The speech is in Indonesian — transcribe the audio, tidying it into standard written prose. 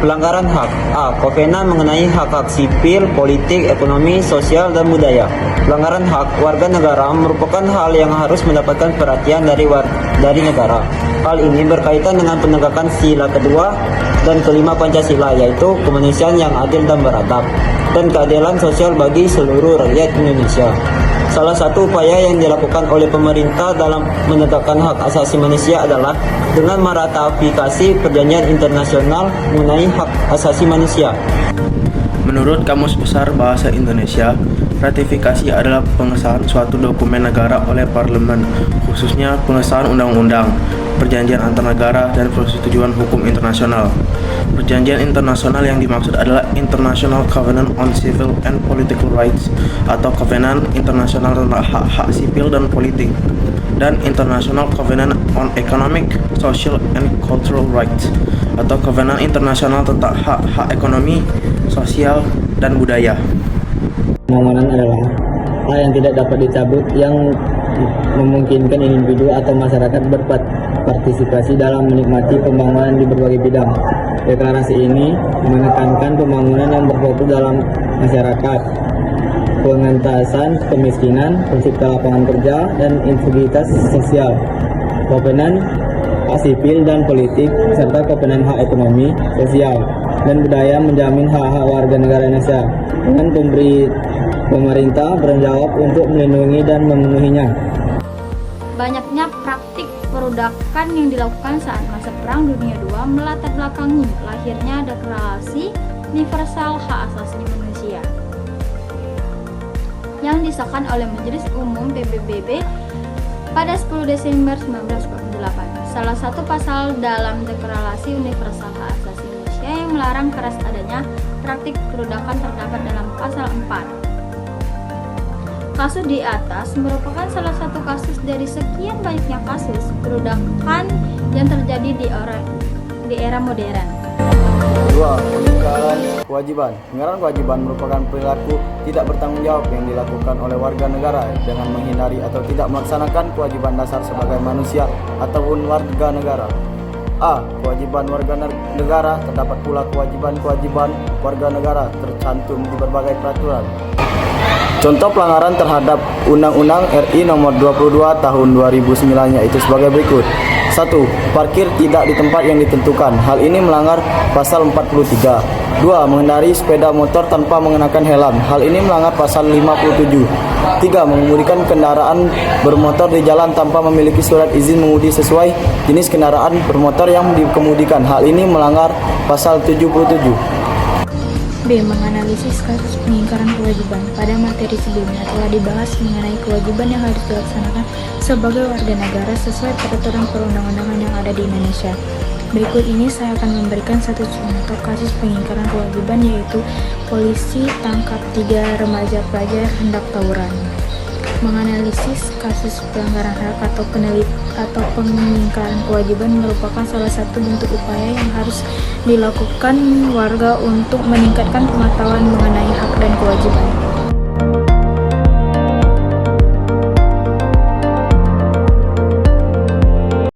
Pelanggaran hak. A. Kovenan mengenai hak-hak sipil, politik, ekonomi, sosial, dan budaya. Pelanggaran hak warga negara merupakan hal yang harus mendapatkan perhatian dari negara. Hal ini berkaitan dengan penegakan sila kedua dan kelima Pancasila, yaitu kemanusiaan yang adil dan beradab, dan keadilan sosial bagi seluruh rakyat Indonesia. Salah satu upaya yang dilakukan oleh pemerintah dalam menegakkan hak asasi manusia adalah dengan meratifikasi perjanjian internasional mengenai hak asasi manusia. Menurut Kamus Besar Bahasa Indonesia, ratifikasi adalah pengesahan suatu dokumen negara oleh parlemen, khususnya pengesahan undang-undang, perjanjian antar negara, dan persetujuan hukum internasional. Perjanjian internasional yang dimaksud adalah International Covenant on Civil and Political Rights atau Covenant Internasional tentang hak-hak sipil dan politik, dan International Covenant on Economic, Social, and Cultural Rights atau Covenant Internasional tentang hak-hak ekonomi, sosial, dan budaya. Permohonan adalah hal yang tidak dapat dicabut yang memungkinkan individu atau masyarakat berpartisipasi dalam menikmati pembangunan di berbagai bidang. Deklarasi ini menekankan pembangunan yang berfokus dalam masyarakat, pengentasan kemiskinan, pencipta lapangan kerja, dan integritas sosial, kovenan hak sipil dan politik, serta kovenan hak ekonomi, sosial, dan budaya menjamin hak-hak warga negara Indonesia dengan pemerintah bertanggung jawab untuk melindungi dan memenuhinya. Banyaknya praktik perudakan yang dilakukan saat masa Perang Dunia II melatar belakangi lahirnya Deklarasi Universal Hak Asasi Manusia yang disahkan oleh Majelis Umum PBB pada 10 Desember 1948. Salah satu pasal dalam Deklarasi Universal Hak Asasi Manusia yang melarang keras adanya praktik perudakan terdapat dalam pasal 4. Kasus di atas merupakan salah satu kasus dari sekian banyaknya kasus perudakan yang terjadi di era modern. 2. Pelanggaran kewajiban. Pelanggaran kewajiban merupakan perilaku tidak bertanggung jawab yang dilakukan oleh warga negara dengan menghindari atau tidak melaksanakan kewajiban dasar sebagai manusia ataupun warga negara. A. Kewajiban warga negara. Terdapat pula kewajiban-kewajiban warga negara tercantum di berbagai peraturan. Contoh pelanggaran terhadap Undang-Undang RI Nomor 22 Tahun 2009 yaitu sebagai berikut. 1. Parkir tidak di tempat yang ditentukan. Hal ini melanggar pasal 43. 2. Mengendarai sepeda motor tanpa mengenakan helm. Hal ini melanggar pasal 57. 3. Mengemudikan kendaraan bermotor di jalan tanpa memiliki surat izin mengemudi sesuai jenis kendaraan bermotor yang dikemudikan. Hal ini melanggar pasal 77. B. Menganalisis kasus pengingkaran kewajiban. Pada materi sebelumnya telah dibahas mengenai kewajiban yang harus dilaksanakan sebagai warga negara sesuai peraturan perundang-undangan yang ada di Indonesia. Berikut ini saya akan memberikan satu contoh kasus pengingkaran kewajiban, yaitu polisi tangkap 3 remaja pelajar hendak tawuran. Menganalisis kasus pelanggaran hak atau pengingkaran kewajiban merupakan salah satu bentuk upaya yang harus dilakukan warga untuk meningkatkan pengetahuan mengenai hak dan kewajiban.